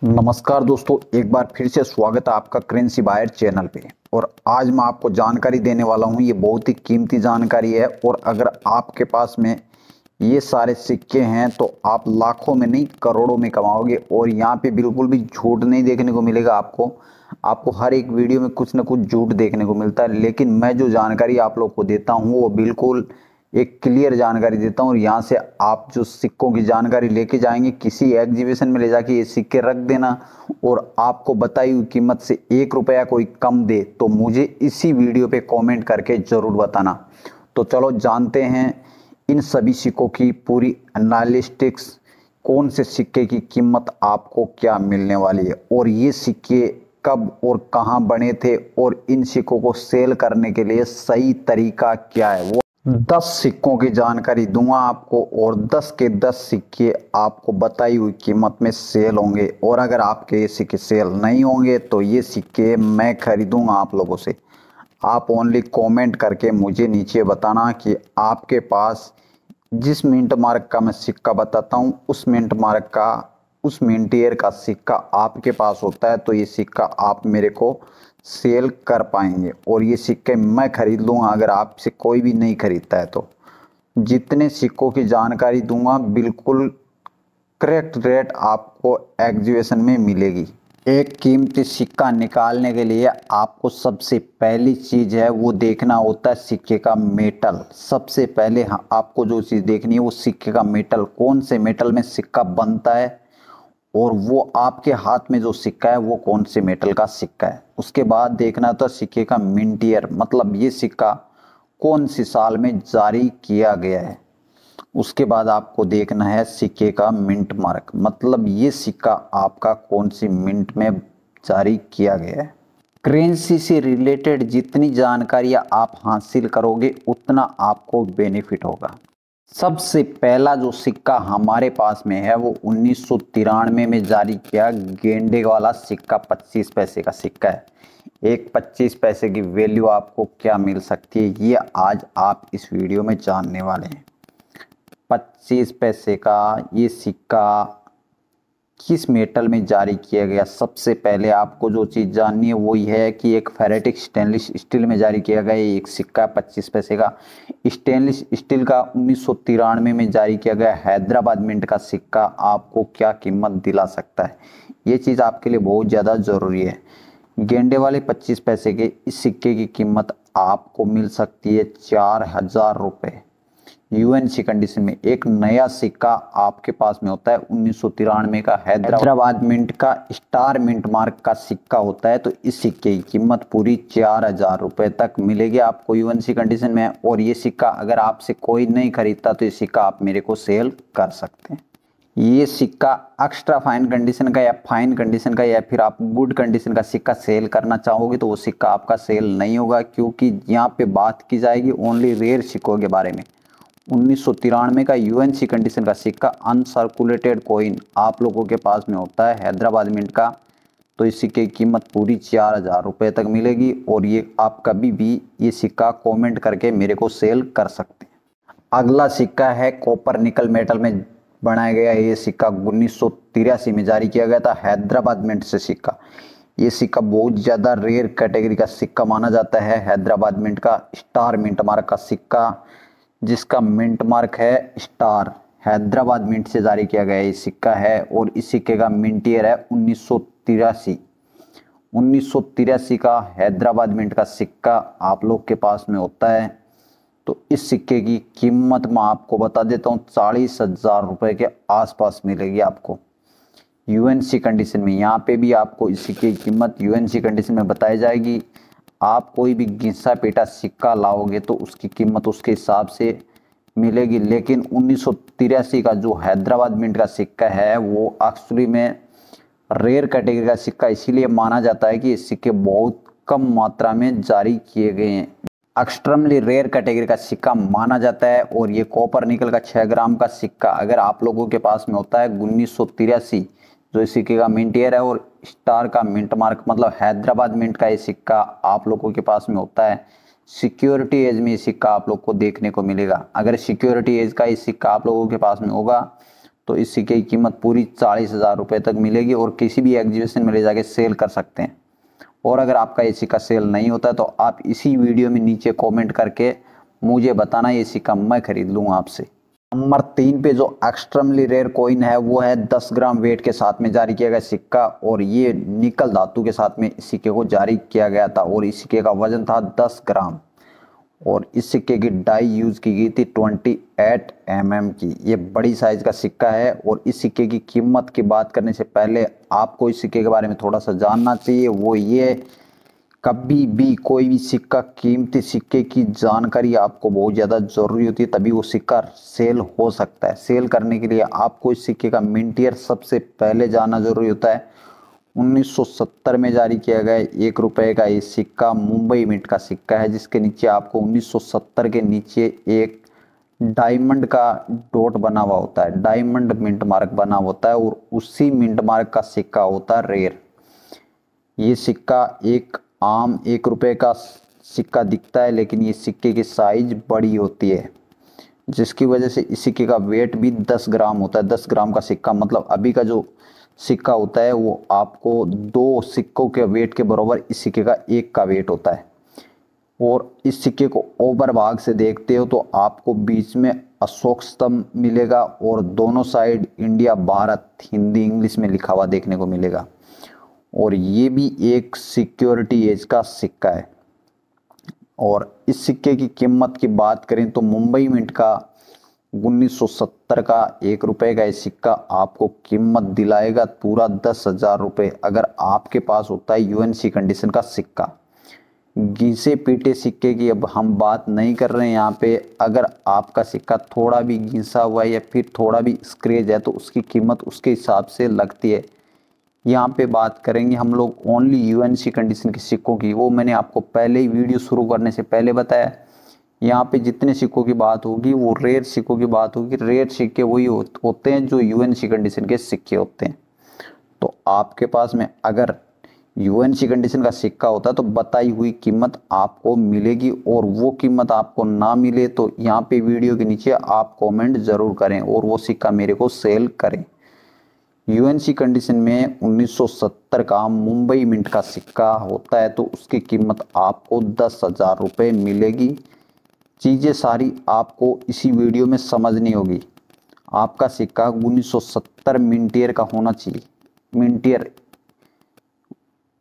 नमस्कार दोस्तों, एक बार फिर से स्वागत है आपका करेंसी बायर चैनल पे। और आज मैं आपको जानकारी देने वाला हूँ। ये बहुत ही कीमती जानकारी है और अगर आपके पास में ये सारे सिक्के हैं तो आप लाखों में नहीं करोड़ों में कमाओगे। और यहाँ पे बिल्कुल भी झूठ नहीं देखने को मिलेगा। आपको हर एक वीडियो में कुछ ना कुछ झूठ देखने को मिलता है, लेकिन मैं जो जानकारी आप लोग को देता हूँ वो बिल्कुल एक क्लियर जानकारी देता हूँ। और यहाँ से आप जो सिक्कों की जानकारी लेके जाएंगे, किसी एग्जीबिशन में ले जाके ये सिक्के रख देना और आपको बताई हुई कीमत से 1 रुपया कोई कम दे तो मुझे इसी वीडियो पे कमेंट करके ज़रूर बताना। तो चलो जानते हैं इन सभी सिक्कों की पूरी एनालिस्टिक्स, कौन से सिक्के की कीमत आपको क्या मिलने वाली है और ये सिक्के कब और कहाँ बने थे और इन सिक्कों को सेल करने के लिए सही तरीका क्या है। वो 10 सिक्कों की जानकारी दूंगा आपको और 10 के 10 सिक्के आपको बताई हुई कीमत में सेल होंगे। और अगर आपके ये सिक्के सेल नहीं होंगे तो ये सिक्के मैं खरीदूंगा आप लोगों से। आप ओनली कमेंट करके मुझे नीचे बताना कि आपके पास जिस मिंट मार्क का मैं सिक्का बताता हूँ उस मिंट ईयर का सिक्का आपके पास होता है तो ये सिक्का आप मेरे को सेल कर पाएंगे और ये सिक्के मैं खरीद लूँगा। अगर आपसे कोई भी नहीं खरीदता है तो जितने सिक्कों की जानकारी दूंगा बिल्कुल करेक्ट रेट आपको एग्जीबिशन में मिलेगी। एक कीमती सिक्का निकालने के लिए आपको सबसे पहली चीज़ है वो देखना होता है सिक्के का मेटल। सबसे पहले आपको जो चीज़ देखनी है वो सिक्के का मेटल, कौन से मेटल में सिक्का बनता है और वो आपके हाथ में जो सिक्का है वो कौन से मेटल का सिक्का है। उसके बाद देखना तो सिक्के का मिंट ईयर, मतलब ये सिक्का कौन सी साल में जारी किया गया है। उसके बाद आपको देखना है सिक्के का मिंट मार्क, मतलब ये सिक्का आपका कौन सी मिंट में जारी किया गया है। करेंसी से रिलेटेड जितनी जानकारियाँ आप हासिल करोगे उतना आपको बेनिफिट होगा। सबसे पहला जो सिक्का हमारे पास में है वो 1993 में जारी किया गेंडे वाला सिक्का 25 पैसे का सिक्का है। एक 25 पैसे की वैल्यू आपको क्या मिल सकती है ये आज आप इस वीडियो में जानने वाले हैं। 25 पैसे का ये सिक्का किस मेटल में जारी किया गया। सबसे पहले आपको जो चीज़ जाननी है वो ये है कि एक फेरेटिक स्टेनलेस स्टील में जारी किया गया एक सिक्का 25 पैसे का। स्टेनलेस स्टील का 1993 में जारी किया गया हैदराबाद मिंट का सिक्का आपको क्या कीमत दिला सकता है, ये चीज़ आपके लिए बहुत ज़्यादा ज़रूरी है। गेंडे वाले 25 पैसे के इस सिक्के की कीमत आपको मिल सकती है 4000 रुपये। यूएनसी कंडीशन में एक नया सिक्का आपके पास में होता है 1993 का हैदराबाद मिंट का स्टार मिंट मार्क का सिक्का होता है। तो इस सिक्के की कीमत पूरी 4000 रुपये तक मिलेगी आपको यूएनसी कंडीशन में। और ये सिक्का अगर आपसे कोई नहीं खरीदता तो ये सिक्का आप मेरे को सेल कर सकते हैं। ये सिक्का एक्स्ट्रा फाइन कंडीशन का या फाइन कंडीशन का या फिर आप गुड कंडीशन का सिक्का सेल करना चाहोगे तो वो सिक्का आपका सेल नहीं होगा, क्योंकि यहाँ पे बात की जाएगी ओनली रेयर सिक्कों के बारे में। 1993 का यूएनसी कंडीशन का सिक्का अनसर्कुलेटेड कॉइन आप लोगों के पास में होता है हैदराबाद मिंट का, तो इस सिक्के की कीमत पूरी 4000 रुपये तक मिलेगी। और ये आप कभी भी ये सिक्का कमेंट करके मेरे को सेल कर सकते हैं। अगला सिक्का है कॉपर निकल मेटल में बनाया गया है। ये सिक्का 1983 में जारी किया गया था हैदराबाद मिंट से सिक्का। ये सिक्का बहुत ज़्यादा रेयर कैटेगरी का सिक्का माना जाता है। हैदराबाद मिंट का स्टार मिंट मार्क का सिक्का, जिसका मिंट मार्क है स्टार, हैदराबाद मिंट से जारी किया गया ये सिक्का है। और इस सिक्के का मिंट ईयर है 1983। 1983 का हैदराबाद मिंट का सिक्का आप लोग के पास में होता है। तो इस सिक्के की कीमत मैं आपको बता देता हूँ 40,000 रुपये के आसपास मिलेगी आपको यूएनसी कंडीशन में। यहाँ पे भी आपको इस सिक्के की कीमत यूएनसी कंडीशन में बताई जाएगी। आप कोई भी घिसा पेटा सिक्का लाओगे तो उसकी कीमत उसके हिसाब से मिलेगी, लेकिन 1983 का जो हैदराबाद मिंट का सिक्का है वो एक्चुअली में रेयर कैटेगरी का सिक्का इसीलिए माना जाता है कि इस सिक्के बहुत कम मात्रा में जारी किए गए हैं। एक्सट्रीमली रेयर कैटेगरी का सिक्का माना जाता है। और ये कॉपर निकल का 6 ग्राम का सिक्का अगर आप लोगों के पास में होता है 1983 जो इस सिक्के का मिंट ईयर है और स्टार का मिंट मार्क मतलब हैदराबाद मिंट का ये सिक्का आप लोगों के पास में होता है, सिक्योरिटी एज में ये सिक्का आप लोग को देखने को मिलेगा। अगर सिक्योरिटी एज का ये सिक्का आप लोगों के पास में होगा तो इस सिक्के की कीमत पूरी 40,000 रुपये तक मिलेगी और किसी भी एग्जीबिशन में ले जाके सेल कर सकते हैं। और अगर आपका ये सिक्का सेल नहीं होता है तो आप इसी वीडियो में नीचे कमेंट करके मुझे बताना, ये सिक्का मैं खरीद लूँगा आपसे। नंबर 3 पे जो एक्सट्रीमली रेयर कॉइन है वो है 10 ग्राम वेट के साथ में जारी किया गया सिक्का, और ये निकल धातु के साथ में इस सिक्के को जारी किया गया था और इस सिक्के का वजन था 10 ग्राम और इस सिक्के की डाई यूज की गई थी 28 mm की। ये बड़ी साइज का सिक्का है और इस सिक्के की कीमत की बात करने से पहले आपको इस सिक्के के बारे में थोड़ा सा जानना चाहिए। वो ये, कभी भी कोई भी सिक्का, कीमती सिक्के की जानकारी आपको बहुत ज़्यादा ज़रूरी होती है, तभी वो सिक्का सेल हो सकता है। सेल करने के लिए आपको इस सिक्के का मिंट ईयर सबसे पहले जानना जरूरी होता है। 1970 में जारी किया गया 1 रुपए का ये सिक्का मुंबई मिंट का सिक्का है, जिसके नीचे आपको 1970 के नीचे एक डायमंड का डॉट बना हुआ होता है, डायमंड मिंट मार्क बना होता है और उसी मिंट मार्क का सिक्का होता है रेयर। ये सिक्का एक आम 1 रुपए का सिक्का दिखता है, लेकिन ये सिक्के की साइज बड़ी होती है, जिसकी वजह से इस सिक्के का वेट भी 10 ग्राम होता है। 10 ग्राम का सिक्का मतलब अभी का जो सिक्का होता है वो आपको 2 सिक्कों के वेट के बराबर इस सिक्के का 1 का वेट होता है। और इस सिक्के को ऊपर भाग से देखते हो तो आपको बीच में अशोक स्तंभ मिलेगा और दोनों side India Bharat Hindi English में लिखा हुआ देखने को मिलेगा। और ये भी एक सिक्योरिटी एज का सिक्का है। और इस सिक्के की कीमत की बात करें तो मुंबई मिंट का 1970 का 1 रुपए का ये सिक्का आपको कीमत दिलाएगा पूरा 10,000 रुपये, अगर आपके पास होता है यूएनसी कंडीशन का सिक्का। घिसे पीटे सिक्के की अब हम बात नहीं कर रहे हैं यहाँ पे। अगर आपका सिक्का थोड़ा भी घिसा हुआ है या फिर थोड़ा भी स्क्रैच है तो उसकी कीमत उसके हिसाब से लगती है। यहाँ पे बात करेंगे हम लोग ओनली यूएनसी कंडीशन के सिक्कों की, वो मैंने आपको पहले ही वीडियो शुरू करने से पहले बताया। यहाँ पे जितने सिक्कों की बात होगी वो रेयर सिक्कों की बात होगी। रेयर सिक्के वही होते हैं जो यूएनसी कंडीशन के सिक्के होते हैं। तो आपके पास में अगर यूएनसी कंडीशन का सिक्का होता है तो बताई हुई कीमत आपको मिलेगी, और वो कीमत आपको ना मिले तो यहाँ पे वीडियो के नीचे आप कमेंट जरूर करें और वो सिक्का मेरे को सेल करें। यूएनसी कंडीशन में 1970 का मुंबई मिंट का सिक्का होता है तो उसकी कीमत आपको 10,000 रुपये मिलेगी। चीज़ें सारी आपको इसी वीडियो में समझनी होगी। आपका सिक्का 1970 मिंट ईयर का होना चाहिए। मिंट ईयर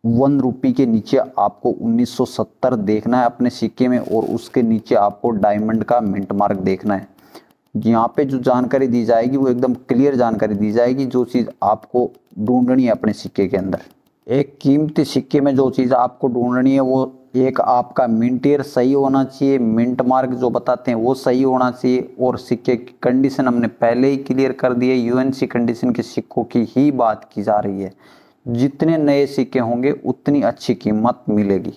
1 रुपये के नीचे आपको 1970 देखना है अपने सिक्के में, और उसके नीचे आपको डायमंड का मिंट मार्क देखना है। यहाँ पे जो जानकारी दी जाएगी वो एकदम क्लियर जानकारी दी जाएगी, जो चीज़ आपको ढूंढनी है अपने सिक्के के अंदर। एक कीमती सिक्के में जो चीज़ आपको ढूंढनी है वो एक आपका मिंट ईयर सही होना चाहिए, मिंट मार्क जो बताते हैं वो सही होना चाहिए, और सिक्के की कंडीशन हमने पहले ही क्लियर कर दी है। यूएनसी कंडीशन के सिक्कों की ही बात की जा रही है। जितने नए सिक्के होंगे उतनी अच्छी कीमत मिलेगी।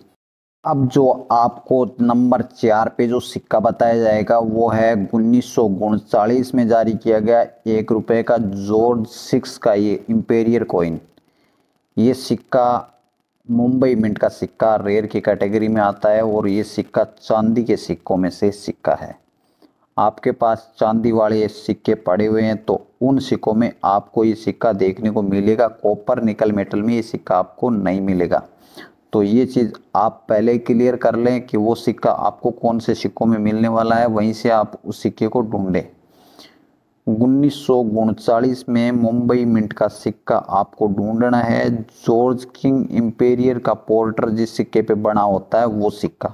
अब जो आपको नंबर 4 पे जो सिक्का बताया जाएगा वो है 1939 में जारी किया गया 1 रुपए का जॉर्ज 6 का ये इंपेरियर कॉइन। ये सिक्का मुंबई मिंट का सिक्का रेयर की कैटेगरी में आता है और ये सिक्का चांदी के सिक्कों में से सिक्का है। आपके पास चांदी वाले सिक्के पड़े हुए हैं तो उन सिक्कों में आपको ये सिक्का देखने को मिलेगा। कॉपर निकल मेटल में ये सिक्का आपको नहीं मिलेगा। तो ये चीज़ आप पहले क्लियर कर लें कि वो सिक्का आपको कौन से सिक्कों में मिलने वाला है, वहीं से आप उस सिक्के को ढूंढें। 1939 में मुंबई मिंट का सिक्का आपको ढूंढना है। जॉर्ज किंग इंपेरियर का पोर्टर जिस सिक्के पे बना होता है वो सिक्का,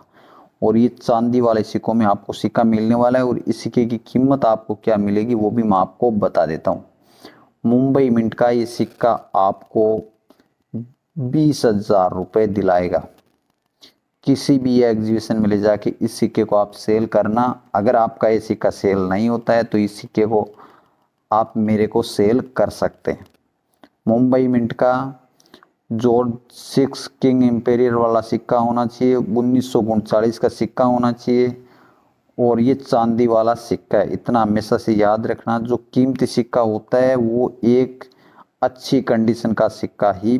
और ये चांदी वाले सिक्कों में आपको सिक्का मिलने वाला है। और इस सिक्के की कीमत आपको क्या मिलेगी वो भी मैं आपको बता देता हूँ। मुंबई मिंट का ये सिक्का आपको 20,000 रुपये दिलाएगा। किसी भी एग्जीबिशन में ले जाके इस सिक्के को आप सेल करना। अगर आपका ये सिक्का सेल नहीं होता है तो इस सिक्के को आप मेरे को सेल कर सकते हैं। मुंबई मिंट का जॉर्ज 6 किंग इंपेरियर वाला सिक्का होना चाहिए, 1939 का सिक्का होना चाहिए, और ये चांदी वाला सिक्का है। इतना हमेशा से याद रखना, जो कीमती सिक्का होता है वो एक अच्छी कंडीशन का सिक्का ही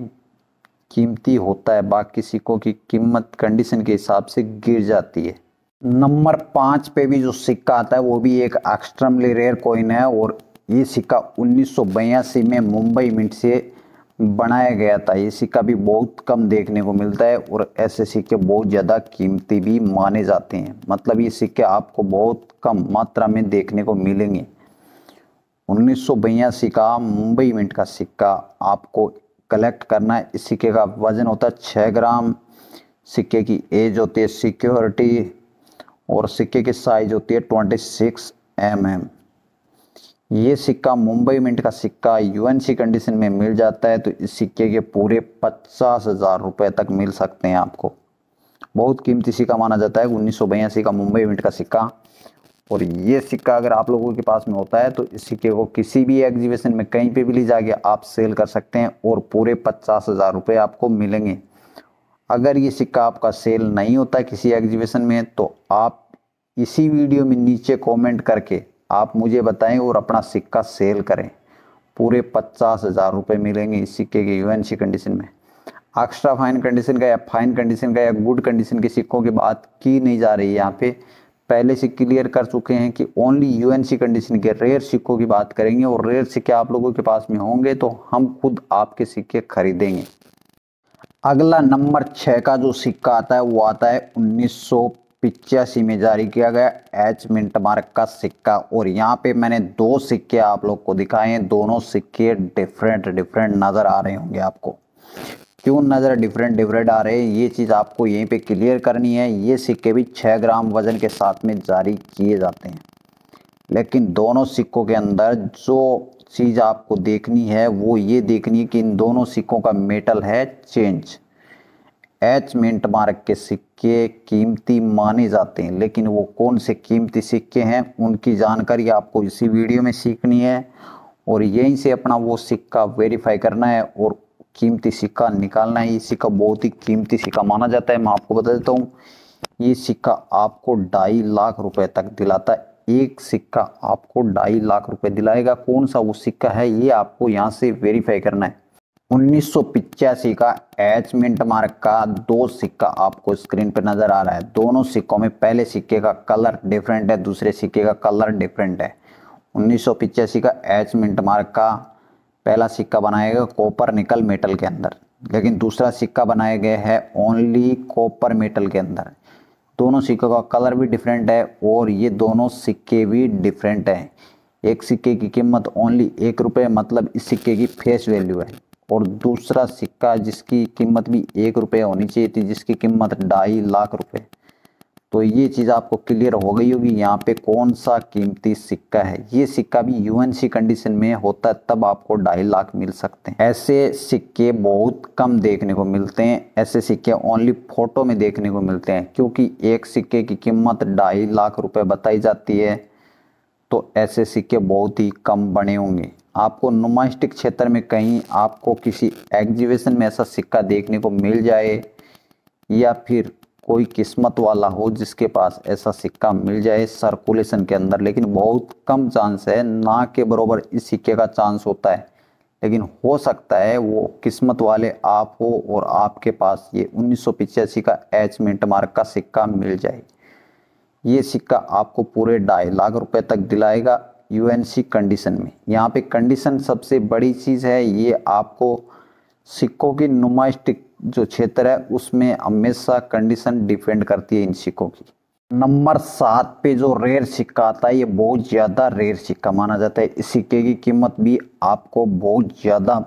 कीमती होता है। बाकी सिक्कों की कीमत कंडीशन के हिसाब से गिर जाती है। नंबर 5 पे भी जो सिक्का आता है वो भी एक एक्सट्रीमली रेयर कॉइन है, और ये सिक्का 1982 में मुंबई मिंट से बनाया गया था। ये सिक्का भी बहुत कम देखने को मिलता है और ऐसे सिक्के बहुत ज़्यादा कीमती भी माने जाते हैं। मतलब ये सिक्के आपको बहुत कम मात्रा में देखने को मिलेंगे। 1982 का मुंबई मिंट का सिक्का आपको कलेक्ट करना है। इस सिक्के का वजन होता है 6 ग्राम। सिक्के की एज होती है सिक्योरिटी और सिक्के की साइज होती है 26 mm। ये सिक्का मुंबई मिंट का सिक्का यूएनसी कंडीशन में मिल जाता है तो इस सिक्के के पूरे 50,000 रुपये तक मिल सकते हैं आपको। बहुत कीमती सिक्का माना जाता है 1982 का मुंबई मिंट का सिक्का। और ये सिक्का अगर आप लोगों के पास में होता है तो इस सिक्के को किसी भी एग्जीबिशन में कहीं पे भी ले जाके आप सेल कर सकते हैं और पूरे 50,000 रुपये आपको मिलेंगे। अगर ये सिक्का आपका सेल नहीं होता किसी एग्जीबिशन में तो आप इसी वीडियो में नीचे कमेंट करके आप मुझे बताएं और अपना सिक्का सेल करें। पूरे 50,000 रुपये मिलेंगे इस सिक्के के यूएनसी कंडीशन में। एक्स्ट्रा फाइन कंडीशन का या फाइन कंडीशन का या गुड कंडीशन के सिक्कों की बात की नहीं जा रही है। यहाँ पे पहले से क्लियर कर चुके हैं कि ओनली यूएनसी कंडीशन के रेयर सिक्कों की बात करेंगे और रेयर सिक्के आप लोगों के पास में होंगे तो हम खुद आपके सिक्के खरीदेंगे। अगला नंबर 6 का जो सिक्का आता है वो आता है 1985 में जारी किया गया एच मिंट मार्क का सिक्का। और यहाँ पे मैंने 2 सिक्के आप लोग को दिखाए हैं। दोनों सिक्के डिफरेंट नज़र आ रहे होंगे आपको। क्यों नज़र डिफरेंट आ रहे हैं ये चीज़ आपको यहीं पे क्लियर करनी है। ये सिक्के भी 6 ग्राम वजन के साथ में जारी किए जाते हैं, लेकिन दोनों सिक्कों के अंदर जो चीज़ आपको देखनी है वो ये देखनी है कि इन दोनों सिक्कों का मेटल है चेंज। एच मिंट मार्क के सिक्के कीमती माने जाते हैं, लेकिन वो कौन से कीमती सिक्के हैं उनकी जानकारी आपको इसी वीडियो में सीखनी है और यहीं से अपना वो सिक्का वेरीफाई करना है और कीमती सिक्का निकालना है। ये सिक्का बहुत ही कीमती सिक्का माना जाता है। मैं आपको बता देता हूँ ये सिक्का आपको 2.5 लाख रुपए तक दिलाता है। एक सिक्का आपको 2.5 लाख रुपए दिलाएगा। कौन सा वो सिक्का है ये आपको यहाँ से वेरीफाई करना है। 1985 का एच मिंट मार्क का 2 सिक्का आपको स्क्रीन पे नजर आ रहा है। दोनों सिक्कों में पहले सिक्के का कलर डिफरेंट है, दूसरे सिक्के का कलर डिफरेंट है। 1985 का एच मिंट मार्क का पहला सिक्का बनाया गया कॉपर निकल मेटल के अंदर, लेकिन दूसरा सिक्का बनाया गया है ओनली कॉपर मेटल के अंदर। दोनों सिक्कों का कलर भी डिफरेंट है और ये दोनों सिक्के भी डिफरेंट हैं। एक सिक्के की कीमत ओनली 1 रुपये, मतलब इस सिक्के की फेस वैल्यू है, और दूसरा सिक्का जिसकी कीमत भी 1 रुपये होनी चाहिए थी जिसकी कीमत 2.5 लाख रुपए। तो ये चीज़ आपको क्लियर हो गई होगी यहाँ पे कौन सा कीमती सिक्का है। ये सिक्का भी यूएनसी कंडीशन में होता है तब आपको 2.5 लाख मिल सकते हैं। ऐसे सिक्के बहुत कम देखने को मिलते हैं। ऐसे सिक्के ओनली फोटो में देखने को मिलते हैं, क्योंकि एक सिक्के की कीमत 2.5 लाख रुपए बताई जाती है तो ऐसे सिक्के बहुत ही कम बने होंगे। आपको नुमाइशिक क्षेत्र में कहीं आपको किसी एग्जीबिशन में ऐसा सिक्का देखने को मिल जाए या फिर कोई किस्मत वाला हो जिसके पास ऐसा सिक्का मिल जाए सर्कुलेशन के अंदर, लेकिन बहुत कम चांस है, ना के बराबर इस सिक्के का चांस होता है, लेकिन हो सकता है वो किस्मत वाले आप हो और आपके पास ये 1985 का एच मिंट मार्क का सिक्का मिल जाए। ये सिक्का आपको पूरे 2.5 लाख रुपए तक दिलाएगा यूएनसी कंडीशन में। यहाँ पे कंडीशन सबसे बड़ी चीज़ है। ये आपको सिक्कों की नुमाइशिक जो क्षेत्र है उसमें हमेशा कंडीशन डिपेंड करती है इन सिक्कों की। नंबर 7 पे जो रेयर सिक्का आता है ये बहुत ज़्यादा रेयर सिक्का माना जाता है। इस सिक्के की कीमत भी आपको बहुत ज़्यादा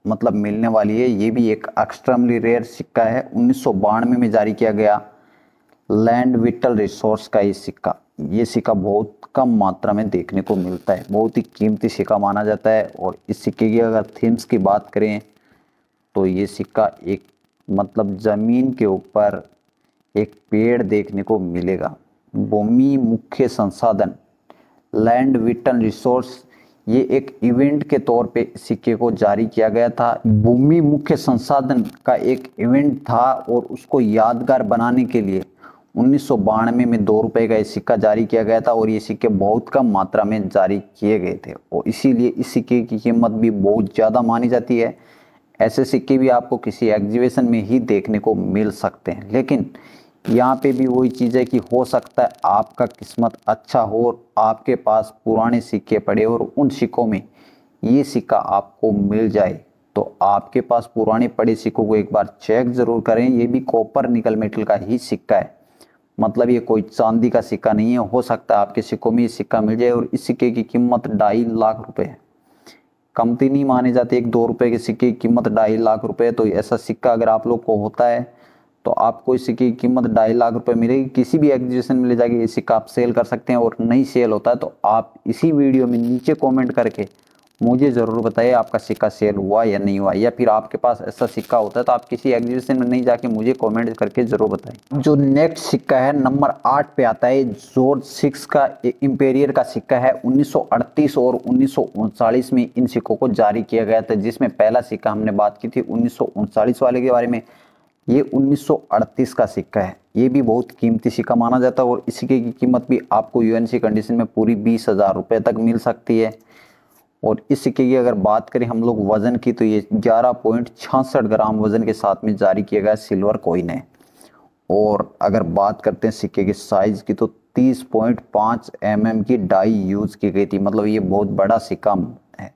मतलब मिलने वाली है। ये भी एक एक्सट्रीमली रेयर सिक्का है। 1992 में जारी किया गया लैंड विटल रिसोर्स का ये सिक्का बहुत कम मात्रा में देखने को मिलता है। बहुत ही कीमती सिक्का माना जाता है। और इस सिक्के की अगर थीम्स की बात करें तो ये सिक्का एक मतलब ज़मीन के ऊपर एक पेड़ देखने को मिलेगा। भूमि मुख्य संसाधन लैंड विटल रिसोर्स ये एक इवेंट के तौर पे सिक्के को जारी किया गया था। भूमि मुख्य संसाधन का एक इवेंट था और उसको यादगार बनाने के लिए 1992 में 2 रुपये का ये सिक्का जारी किया गया था और ये सिक्के बहुत कम मात्रा में जारी किए गए थे और इसीलिए इस सिक्के की कीमत भी बहुत ज़्यादा मानी जाती है। ऐसे सिक्के भी आपको किसी एग्जीबिशन में ही देखने को मिल सकते हैं, लेकिन यहाँ पे भी वही चीज़ है कि हो सकता है आपका किस्मत अच्छा हो और आपके पास पुराने सिक्के पड़े और उन सिक्कों में ये सिक्का आपको मिल जाए। तो आपके पास पुराने पड़े सिक्कों को एक बार चेक ज़रूर करें। ये भी कॉपर निकल मेटल का ही सिक्का है, मतलब ये कोई चांदी का सिक्का नहीं है। हो सकता है आपके सिक्कों में ये सिक्का मिल जाए और इस सिक्के की कीमत 2.5 लाख रुपए है। कमती नहीं माने जाते। 1-2 रुपए के सिक्के की कीमत 2.5 लाख रुपए। तो ऐसा सिक्का अगर आप लोग को होता है तो आपको इस सिक्के की कीमत 2.5 लाख रुपए मिलेगी। किसी भी एग्जीबिशन में ले जाके ये सिक्का आप सेल कर सकते हैं। और नहीं सेल होता है तो आप इसी वीडियो में नीचे कमेंट करके मुझे ज़रूर बताइए आपका सिक्का सेल हुआ या नहीं हुआ, या फिर आपके पास ऐसा सिक्का होता है तो आप किसी एग्जीबिशन में नहीं जाके मुझे कमेंट करके ज़रूर बताएं। जो नेक्स्ट सिक्का है नंबर 8 पे आता है जॉर्ज 6 का इंपेरियर का सिक्का है। 1938 और 1939 में इन सिक्कों को जारी किया गया था, जिसमें पहला सिक्का हमने बात की थी 1939 वाले के बारे में। ये 1938 का सिक्का है। ये भी बहुत कीमती सिक्का माना जाता है और इस सिक्के की कीमत भी आपको यूएनसी कंडीशन में पूरी 20,000 रुपये तक मिल सकती है। और इस सिक्के की अगर बात करें हम लोग वजन की, तो ये 11.66 ग्राम वजन के साथ में जारी किया गया सिल्वर कॉइन है। और अगर बात करते हैं सिक्के के साइज की, तो 30.5 mm की डाई यूज की गई थी, मतलब ये बहुत बड़ा सिक्का है।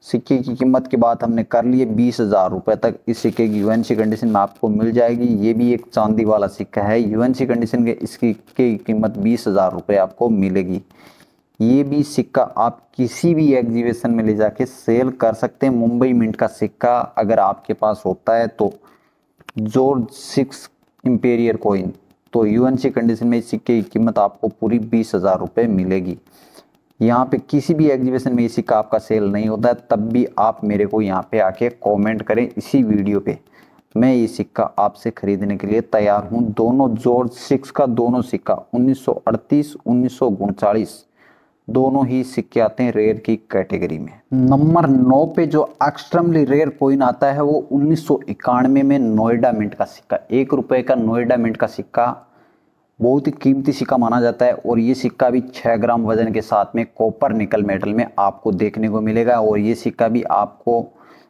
सिक्के की कीमत की बात हमने कर ली है 20,000 रुपये तक इस सिक्के की यूएनसी कंडीशन में आपको मिल जाएगी। ये भी एक चांदी वाला सिक्का है। यूएनसी कंडीशन के इस सिक्के की कीमत 20,000 रुपये आपको मिलेगी। ये भी सिक्का आप किसी भी एग्जीबिशन में ले जाके सेल कर सकते हैं। मुंबई मिंट का सिक्का अगर आपके पास होता है तो जॉर्ज 6 इंपेरियर कॉइन, तो यूएनसी कंडीशन में इस सिक्के की कीमत आपको पूरी 20,000 रुपये मिलेगी। यहाँ पे किसी भी एग्जीबिशन में ये सिक्का आपका सेल नहीं होता है, तब भी आप मेरे को यहाँ पे आके कमेंट करें इसी वीडियो पे। मैं ये सिक्का आपसे खरीदने के लिए तैयार हूँ। दोनों जॉर्ज 6 का दोनों सिक्का 1938 1939 दोनों ही सिक्के आते हैं रेयर की कैटेगरी में। नंबर 9 पे जो एक्सट्रीमली रेयर कॉइन आता है वो 1991 में नोएडा मिंट का सिक्का। 1 रुपए का नोएडा मिंट का सिक्का बहुत ही कीमती सिक्का माना जाता है। और ये सिक्का भी 6 ग्राम वजन के साथ में कॉपर निकल मेटल में आपको देखने को मिलेगा। और ये सिक्का भी आपको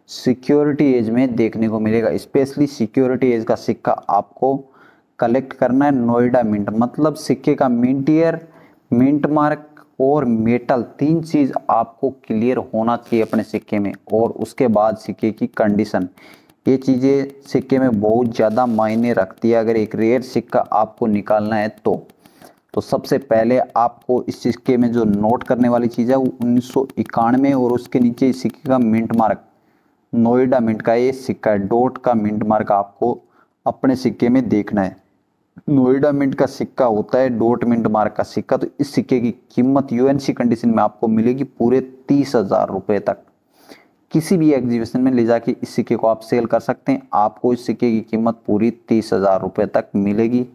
सिक्योरिटी एज में देखने को मिलेगा। स्पेशली सिक्योरिटी एज का सिक्का आपको कलेक्ट करना है। नोएडा मिंट मतलब सिक्के का मिंट ईयर, मिंट मार्क और मेटल, 3 चीज आपको क्लियर होना चाहिए अपने सिक्के में। और उसके बाद सिक्के की कंडीशन, ये चीज़ें सिक्के में बहुत ज़्यादा मायने रखती है। अगर एक रेयर सिक्का आपको निकालना है तो सबसे पहले आपको इस सिक्के में जो नोट करने वाली चीज़ है वो 1991 और उसके नीचे इस सिक्के का मिंट मार्क, नोएडा मिंट का ये सिक्का है। डॉट का मिंट मार्क आपको अपने सिक्के में देखना है। नोएडा मिंट का सिक्का होता है डॉट मिंट मार्क का सिक्का। तो इस सिक्के की कीमत यूएनसी कंडीशन में आपको मिलेगी पूरे 30,000 रुपये तक। किसी भी एग्जीबिशन में ले जाके इस सिक्के को आप सेल कर सकते हैं। आपको इस सिक्के की कीमत पूरी 30,000 रुपये तक मिलेगी।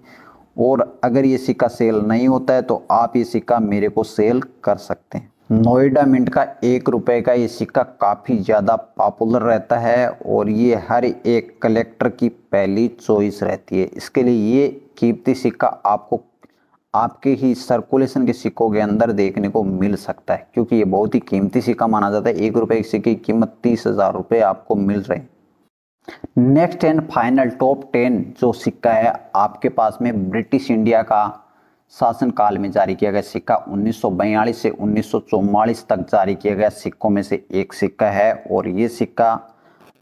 और अगर ये सिक्का सेल नहीं होता है तो आप ये सिक्का मेरे को सेल कर सकते हैं। नोएडा मिंट का 1 रुपए का ये सिक्का काफ़ी ज़्यादा पॉपुलर रहता है और ये हर एक कलेक्टर की पहली चॉइस रहती है। इसके लिए ये कीमती सिक्का आपको आपके ही सर्कुलेशन के सिक्कों के अंदर देखने को मिल सकता है, क्योंकि ये बहुत ही कीमती सिक्का माना जाता है। 1 रुपए के सिक्के की कीमत 30,000 रुपये आपको मिल रहे हैं। नेक्स्ट एंड फाइनल टॉप 10 जो सिक्का है आपके पास में ब्रिटिश इंडिया का शासन काल में जारी किया गया सिक्का 1942 से 1944 तक जारी किया गया सिक्कों में से एक सिक्का है। और ये सिक्का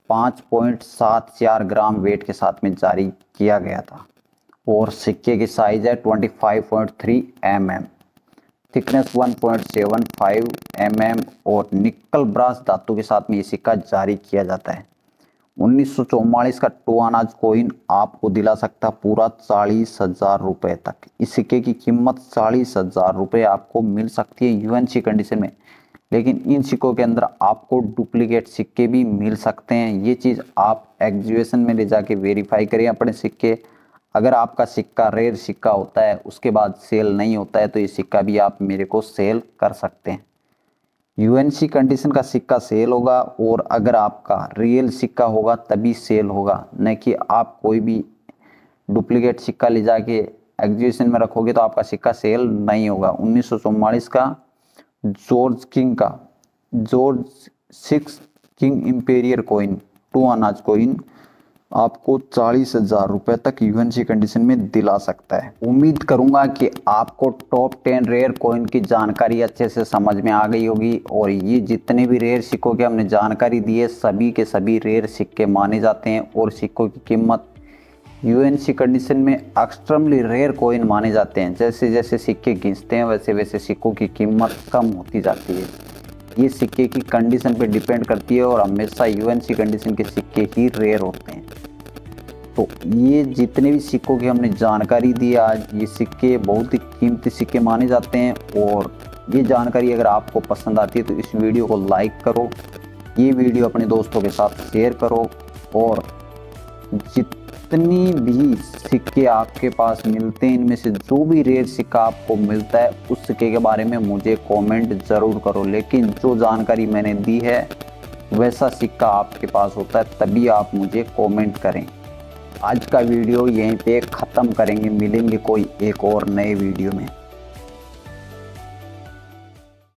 5.74 ग्राम वेट के साथ में जारी किया गया था। और सिक्के की साइज है 25.3 mm, थिकनेस 1.75 mm और निकल ब्रास धातु के साथ में ये सिक्का जारी किया जाता है। 1944 का 2 आना कॉइन आपको दिला सकता पूरा 40,000 रुपये तक। इस सिक्के की कीमत 40,000 रुपये आपको मिल सकती है यूएनसी कंडीशन में। लेकिन इन सिक्कों के अंदर आपको डुप्लीकेट सिक्के भी मिल सकते हैं। ये चीज़ आप एग्जीबिशन में ले जाके वेरीफाई करें अपने सिक्के। अगर आपका सिक्का रेयर सिक्का होता है उसके बाद सेल नहीं होता है तो ये सिक्का भी आप मेरे को सेल कर सकते हैं। यूएनसी कंडीशन का सिक्का सेल होगा और अगर आपका रियल सिक्का होगा तभी सेल होगा, न कि आप कोई भी डुप्लीकेट सिक्का ले जाके एग्जीबिशन में रखोगे तो आपका सिक्का सेल नहीं होगा। 1944 का जॉर्ज 6 किंग इंपेरियर कॉइन 2 आना कॉइन आपको 40,000 रुपए तक यूएनसी कंडीशन में दिला सकता है। उम्मीद करूंगा कि आपको टॉप 10 रेयर कॉइन की जानकारी अच्छे से समझ में आ गई होगी और ये जितने भी रेयर सिक्कों की हमने जानकारी दी है सभी के सभी रेयर सिक्के माने जाते हैं और सिक्कों की कीमत यूएनसी कंडीशन में एक्सट्रीमली रेयर कॉइन माने जाते हैं। जैसे जैसे सिक्के घिसते हैं वैसे वैसे सिक्कों की कीमत कम होती जाती है। ये सिक्के की कंडीशन पे डिपेंड करती है और हमेशा यूएनसी कंडीशन के सिक्के ही रेयर होते हैं। तो ये जितने भी सिक्कों की हमने जानकारी दी आज, ये सिक्के बहुत ही कीमती सिक्के माने जाते हैं और ये जानकारी अगर आपको पसंद आती है तो इस वीडियो को लाइक करो, ये वीडियो अपने दोस्तों के साथ शेयर करो और जितनी भी सिक्के आपके पास मिलते हैं इनमें से जो भी रेयर सिक्का आपको मिलता है उस सिक्के के बारे में मुझे कमेंट ज़रूर करो। लेकिन जो जानकारी मैंने दी है वैसा सिक्का आपके पास होता है तभी आप मुझे कमेंट करें। आज का वीडियो यहीं पे ख़त्म करेंगे, मिलेंगे कोई एक और नए वीडियो में।